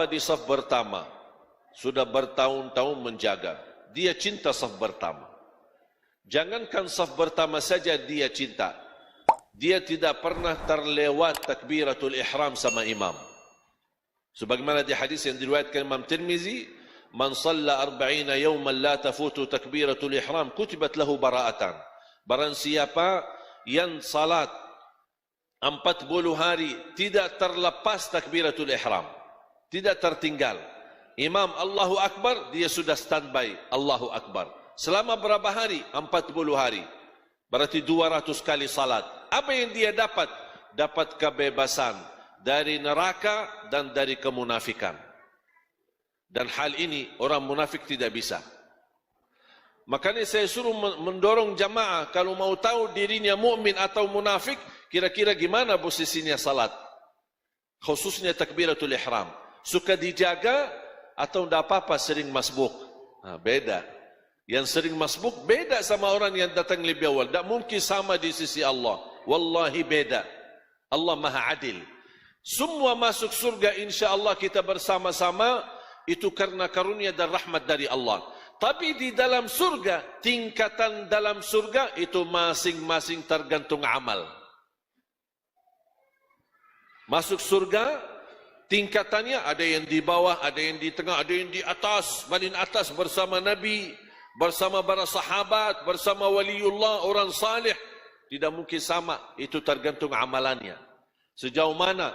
bapa di saf pertama, sudah bertahun-tahun menjaga. Dia cinta saf pertama. Jangankan saf pertama saja dia cinta. Dia tidak pernah terlewat takbiratul ihram sama imam. Sebagaimana di hadis yang diriwayatkan Imam Tirmizi, man shalla 40 yawman la tafutu takbiratul ihram kutibat lahu bara'atan. Barang siapa yang salat 40 hari tidak terlepas takbiratul ihram, tidak tertinggal. Imam Allahu Akbar, dia sudah standby Allahu Akbar. Selama berapa hari? 40 hari. Berarti 200 kali salat. Apa yang dia dapat? Dapat kebebasan dari neraka dan dari kemunafikan. Dan hal ini orang munafik tidak bisa. Makanya saya suruh mendorong jamaah, kalau mau tahu dirinya mukmin atau munafik, kira-kira gimana posisinya salat, khususnya takbiratul ihram. Suka dijaga atau tidak apa-apa sering masbuk? Beda. Yang sering masbuk beda sama orang yang datang lebih awal. Tak mungkin sama di sisi Allah. Wallahi beda. Allah Maha Adil. Semua masuk surga insya-Allah kita bersama-sama, itu karena karunia dan rahmat dari Allah. Tapi di dalam surga, tingkatan dalam surga itu masing-masing tergantung amal. Masuk surga, tingkatannya ada yang di bawah, ada yang di tengah, ada yang di atas, paling atas bersama Nabi, bersama para sahabat, bersama waliullah, orang salih. Tidak mungkin sama, itu tergantung amalannya. Sejauh mana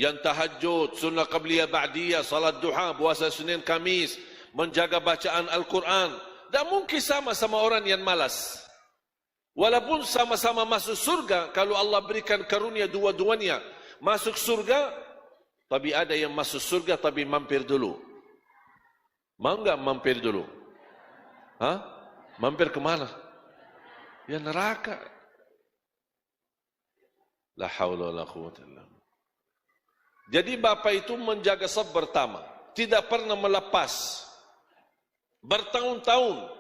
yang tahajud, sunnah qabliyah ba'diyah, salat duha, puasa Senin Kamis, menjaga bacaan Al-Quran, tak mungkin sama orang yang malas. Walaupun sama-sama masuk surga, kalau Allah berikan karunia dua-duanya masuk surga, tapi ada yang masuk surga tapi mampir dulu. Mau enggak mampir dulu? Mampir kemana? Ya neraka. La haula wala quwwata illa billah. Jadi bapa itu menjaga saf pertama, tidak pernah melepas. Bertahun-tahun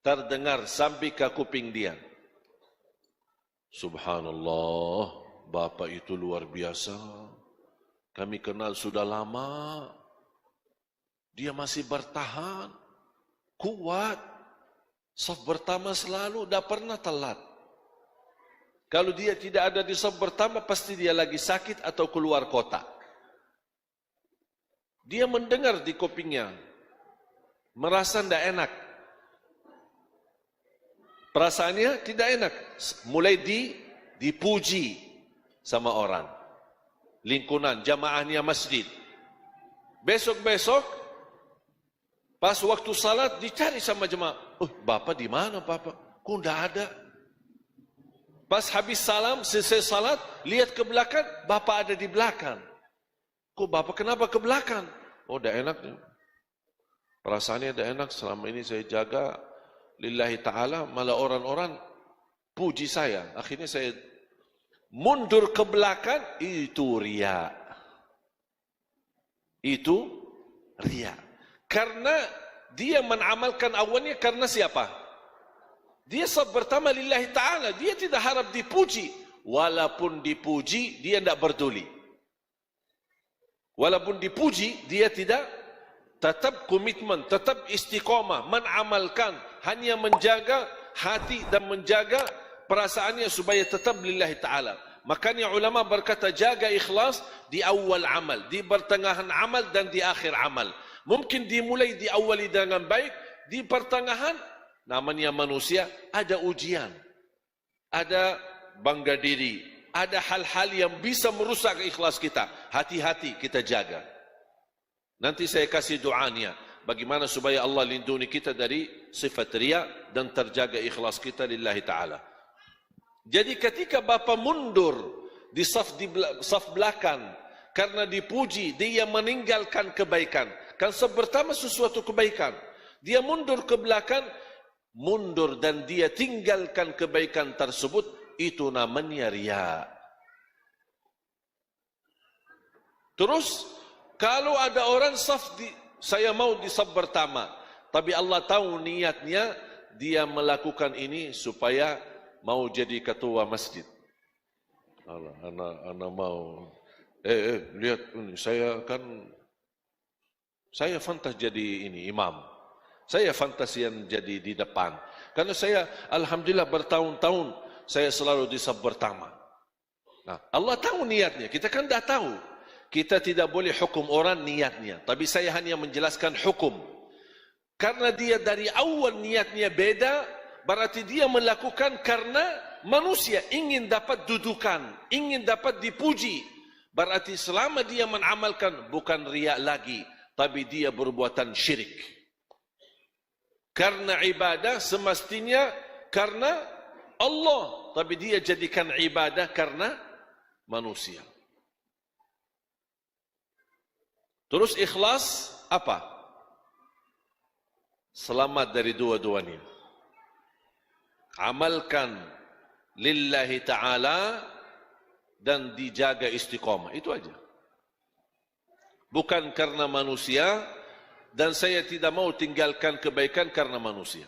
terdengar sampai ke kuping dia. Subhanallah, bapa itu luar biasa. Kami kenal sudah lama. Dia masih bertahan, kuat. Saf pertama selalu, tidak pernah telat. Kalau dia tidak ada di saf pertama, pasti dia lagi sakit atau keluar kota. Dia mendengar di kupingnya, merasa tidak enak. Perasaannya tidak enak. Mulai dipuji sama orang. Lingkungan, jamaahnya masjid. Besok-besok, pas waktu salat, dicari sama jemaah. Bapak di mana Bapak? Kok tidak ada? Pas habis salam, selesai salat, lihat ke belakang, Bapak ada di belakang. Kok Bapak kenapa ke belakang? Oh, tidak enak. Perasaannya tidak enak, selama ini saya jaga lillahi ta'ala, malah orang-orang puji saya. Akhirnya saya mundur ke belakang, itu riya. Itu riya. Karena dia menamalkan awalnya karena siapa? Dia saf pertama lillahi ta'ala, dia tidak harap dipuji. Walaupun dipuji, dia tidak peduli. Walaupun dipuji, dia tidak, tetap komitmen, tetap istiqamah, menamalkan, hanya menjaga hati dan menjaga perasaannya supaya tetap lillahi ta'ala. Makanya ulama berkata jaga ikhlas di awal amal, di pertengahan amal dan di akhir amal. Mungkin dimulai di awali dengan baik, di pertengahan, namanya manusia, ada ujian, ada bangga diri, ada hal-hal yang bisa merusak ikhlas kita. Hati-hati kita jaga. Nanti saya kasih doanya, bagaimana supaya Allah lindungi kita dari sifat riya dan terjaga ikhlas kita lillahi ta'ala. Jadi ketika bapa mundur di saf belakang karena dipuji, dia meninggalkan kebaikan. Kan saf pertama sesuatu kebaikan. Dia mundur ke belakang, mundur dan dia tinggalkan kebaikan tersebut, itu namanya riya. Terus kalau ada orang saya mau di saf pertama, tapi Allah tahu niatnya dia melakukan ini supaya mau jadi ketua masjid. Anak mau lihat ini, saya fantas jadi ini imam. Saya fantasian jadi di depan. Karena saya alhamdulillah bertahun-tahun saya selalu di saf pertama. Nah, Allah tahu niatnya. Kita kan dah tahu. Kita tidak boleh hukum orang niatnya. Tapi saya hanya menjelaskan hukum. Karena dia dari awal niatnya beda, berarti dia melakukan karena manusia ingin dapat dudukan, ingin dapat dipuji. Berarti selama dia mengamalkan bukan riak lagi, tapi dia berbuatan syirik. Karena ibadah semestinya karena Allah, tapi dia jadikan ibadah karena manusia. Terus ikhlas apa? Selamat dari dua-duanya. Amalkan lillahi ta'ala dan dijaga istiqamah. Itu aja. Bukan karena manusia, dan saya tidak mau tinggalkan kebaikan karena manusia.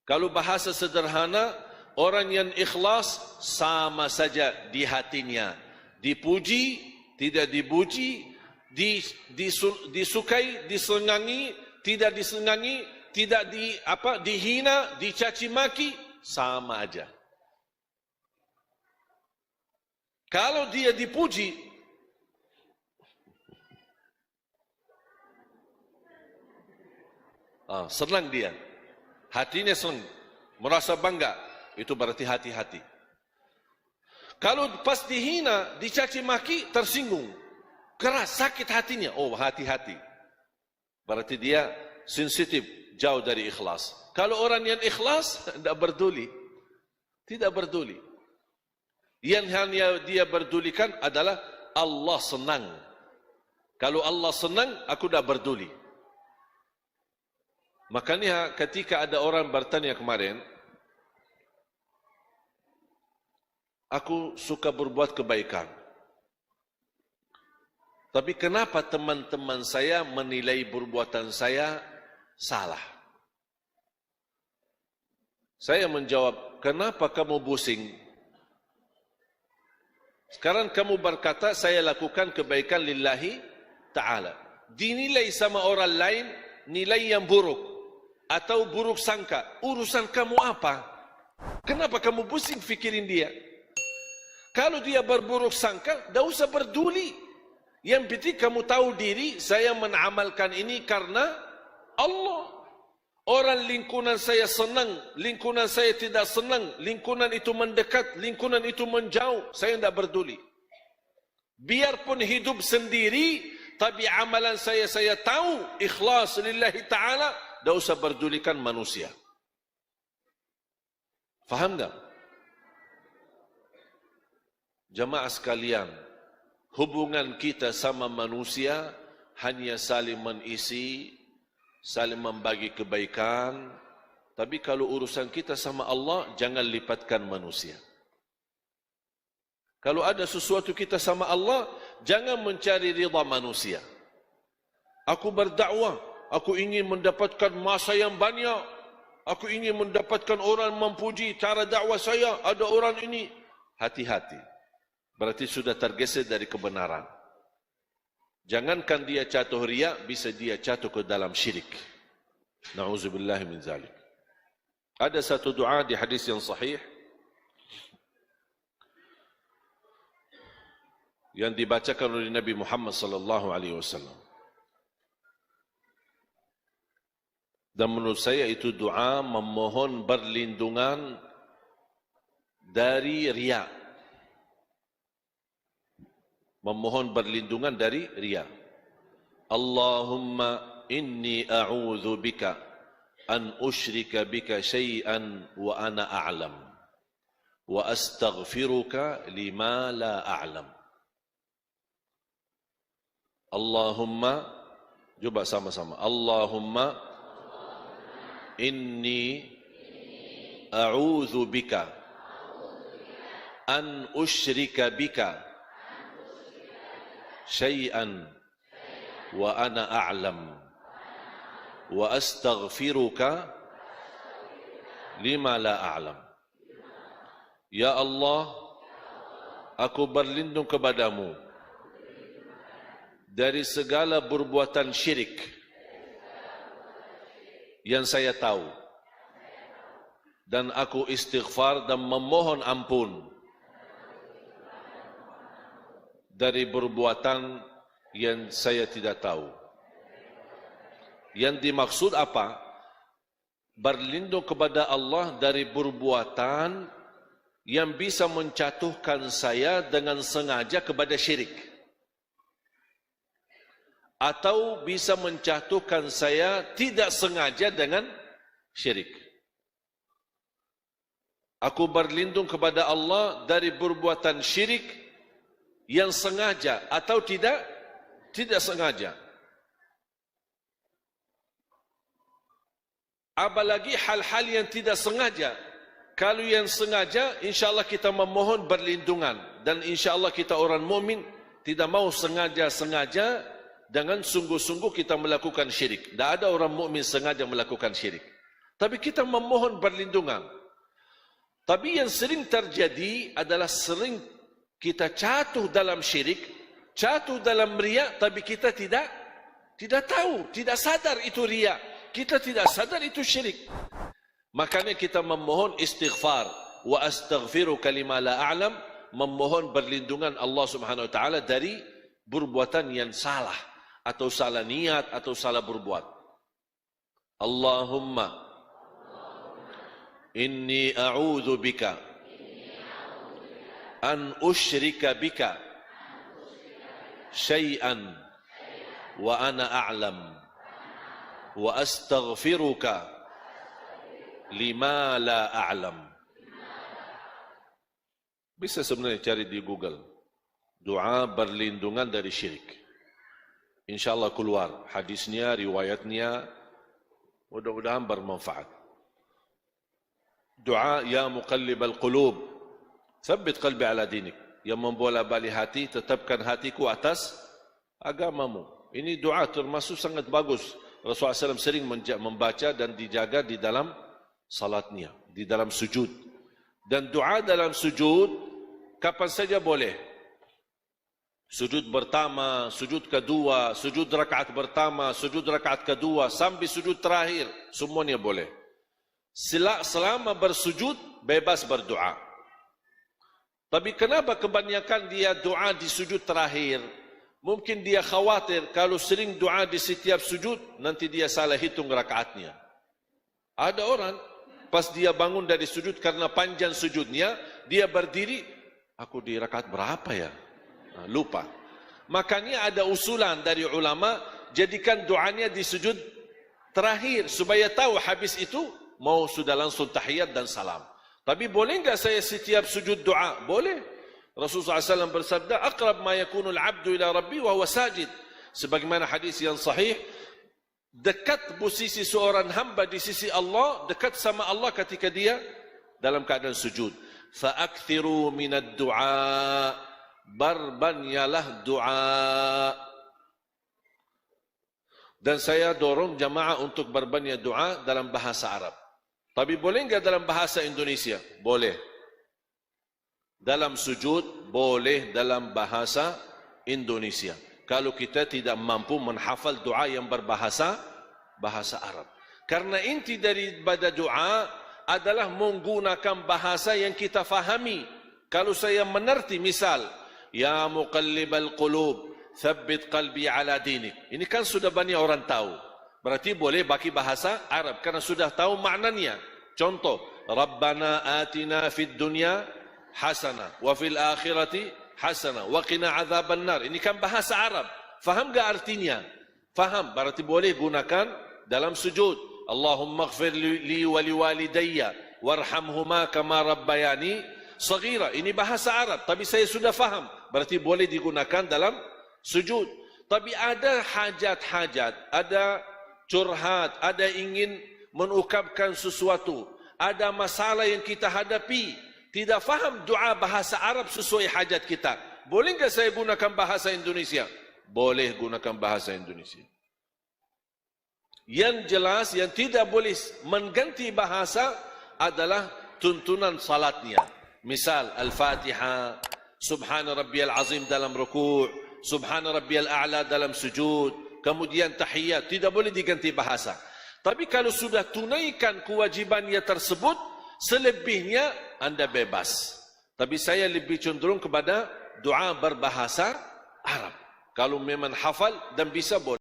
Kalau bahasa sederhana, orang yang ikhlas sama saja di hatinya. Dipuji, tidak dipuji, disukai, disenangi, tidak disenangi, tidak dihina, dicaci maki, sama aja. Kalau dia dipuji, senang dia, hatinya senang, merasa bangga, itu berarti hati-hati. Kalau pas dihina, dicaci maki, tersinggung, keras, sakit hatinya, oh hati-hati. Berarti dia sensitif, jauh dari ikhlas. Kalau orang yang ikhlas, tidak peduli. Tidak peduli. Yang hanya dia pedulikan adalah Allah senang. Kalau Allah senang, aku dah peduli. Makanya ketika ada orang bertanya kemarin, aku suka berbuat kebaikan. Tapi kenapa teman-teman saya menilai perbuatan saya salah? Saya menjawab, kenapa kamu pusing? Sekarang kamu berkata, saya lakukan kebaikan lillahi ta'ala. Dinilai sama orang lain, nilai yang buruk. Atau buruk sangka, urusan kamu apa? Kenapa kamu pusing fikirin dia? Kalau dia berburuk sangka, tidak usah peduli. Yang penting kamu tahu diri, saya menamalkan ini karena Allah. Orang lingkungan saya senang, lingkungan saya tidak senang, lingkungan itu mendekat, lingkungan itu menjauh, saya tidak peduli. Biarpun hidup sendiri, tapi amalan saya tahu, ikhlas lillahi ta'ala, tidak usah pedulikan manusia. Faham tak? Jamaah sekalian, hubungan kita sama manusia hanya saling mengisi, saling membagi kebaikan. Tapi kalau urusan kita sama Allah, jangan lipatkan manusia. Kalau ada sesuatu kita sama Allah, jangan mencari ridha manusia. Aku berdakwah, aku ingin mendapatkan masa yang banyak. Aku ingin mendapatkan orang memuji cara dakwah saya. Ada orang ini. Hati-hati. Berarti sudah tergeser dari kebenaran. Jangankan dia jatuh riya, bisa dia jatuh ke dalam syirik. Na'udzubillah min zalik. Ada satu doa di hadis yang sahih yang dibacakan oleh Nabi Muhammad sallallahu alaihi wasallam. Dan menurut saya itu doa memohon perlindungan dari riya. Memohon perlindungan dari riya. Allahumma inni a'udzu bika an usyrika bika syai'an wa ana a'lam wa astaghfiruka lima la a'lam. Allahumma, coba sama-sama. Allahumma inni a'udzu bika an usyrika bika syai'an wa ana a'lam wa astaghfiruka lima la a'lam. Ya Allah, aku berlindung kepadamu dari segala perbuatan syirik yang saya tahu, dan aku istighfar dan memohon ampun dari perbuatan yang saya tidak tahu. Yang dimaksud apa? Berlindung kepada Allah dari perbuatan yang bisa menjatuhkan saya dengan sengaja kepada syirik, atau bisa menjatuhkan saya tidak sengaja dengan syirik. Aku berlindung kepada Allah dari perbuatan syirik yang sengaja atau tidak sengaja. Apalagi hal-hal yang tidak sengaja. Kalau yang sengaja, insyaAllah kita memohon berlindungan. Dan insyaAllah kita orang mukmin tidak mau sengaja-sengaja dengan sungguh-sungguh kita melakukan syirik. Tidak ada orang mukmin sengaja melakukan syirik. Tapi kita memohon berlindungan. Tapi yang sering terjadi adalah sering kita jatuh dalam syirik, jatuh dalam riya, tapi kita tidak tahu, tidak sadar itu riya. Kita tidak sadar itu syirik. Makanya kita memohon istighfar. Wa astaghfiruka lima la a'lam. Memohon berlindungan Allah Subhanahu Wa Taala dari perbuatan yang salah, atau salah niat, atau salah berbuat. Allahumma inni a'udzu bika an usyrika bika syai'an wa ana a'lam wa astaghfiruka lima la a'lam. Bisa sebenarnya cari di Google doa berlindungan dari syirik. InsyaAllah keluar hadisnya, riwayatnya. Mudah-mudahan bermanfaat. Doa ya muqallibal qulub, tsabbit qalbi ala dinik. Yang membola-balik hati, tetapkan hatiku atas agamamu. Ini doa termasuk sangat bagus. Rasulullah SAW sering membaca dan dijaga di dalam salatnya, di dalam sujud. Dan doa dalam sujud kapan saja boleh. Sujud pertama, sujud kedua, sujud rakaat pertama, sujud rakaat kedua, sampai sujud terakhir, semuanya boleh. Selama bersujud, bebas berdoa. Tapi kenapa kebanyakan dia doa di sujud terakhir? Mungkin dia khawatir kalau sering doa di setiap sujud, nanti dia salah hitung rakaatnya. Ada orang, pas dia bangun dari sujud karena panjang sujudnya, dia berdiri, aku di rakaat berapa ya? Lupa. Makanya ada usulan dari ulama, jadikan doanya di sujud terakhir, supaya tahu habis itu, mau sudah langsung tahiyat dan salam. Tapi boleh enggak saya setiap sujud doa? Boleh. Rasulullah SAW bersabda, aqrab ma yakunul abdu ila rabbi wa huwa sajid. Sebagaimana hadis yang sahih, dekat posisi seorang hamba di sisi Allah, dekat sama Allah ketika dia dalam keadaan sujud. Fa'akthiru minad du'a, barbanyalah doa. Dan saya dorong jamaah untuk berbanyak doa dalam bahasa Arab. Tapi boleh enggak dalam bahasa Indonesia? Boleh. Dalam sujud, boleh dalam bahasa Indonesia. Kalau kita tidak mampu menghafal doa yang berbahasa Arab. Karena inti daripada doa adalah menggunakan bahasa yang kita fahami. Kalau saya mengerti, misal, ya muqallibal qulub, tsabbit qalbi ala dinik. Ini kan sudah banyak orang tahu. Berarti boleh pakai bahasa Arab karena sudah tahu maknanya. Contoh, Rabbana atina fid dunya hasanah wa fil akhirati hasanah wa qina adzaban nar. Ini kan bahasa Arab. Faham enggak artinya? Faham, berarti boleh gunakan dalam sujud. Allahumma ighfir li wa liwalidayya warhamhuma kama rabbayani shaghira. Ini bahasa Arab, tapi saya sudah faham. Berarti boleh digunakan dalam sujud. Tapi ada hajat-hajat, ada curhat, ada ingin mengungkapkan sesuatu, ada masalah yang kita hadapi, tidak faham doa bahasa Arab sesuai hajat kita. Boleh enggak saya gunakan bahasa Indonesia? Boleh gunakan bahasa Indonesia. Yang jelas, yang tidak boleh mengganti bahasa adalah tuntunan salatnya. Misal, Al-Fatihah, Subhana rabbiyal azim dalam rukuk, subhana rabbiyal a'la dalam sujud, kemudian tahiyat, tidak boleh diganti bahasa. Tapi kalau sudah tunaikan kewajibannya tersebut, selebihnya anda bebas. Tapi saya lebih cenderung kepada doa berbahasa Arab. Kalau memang hafal dan bisa boleh.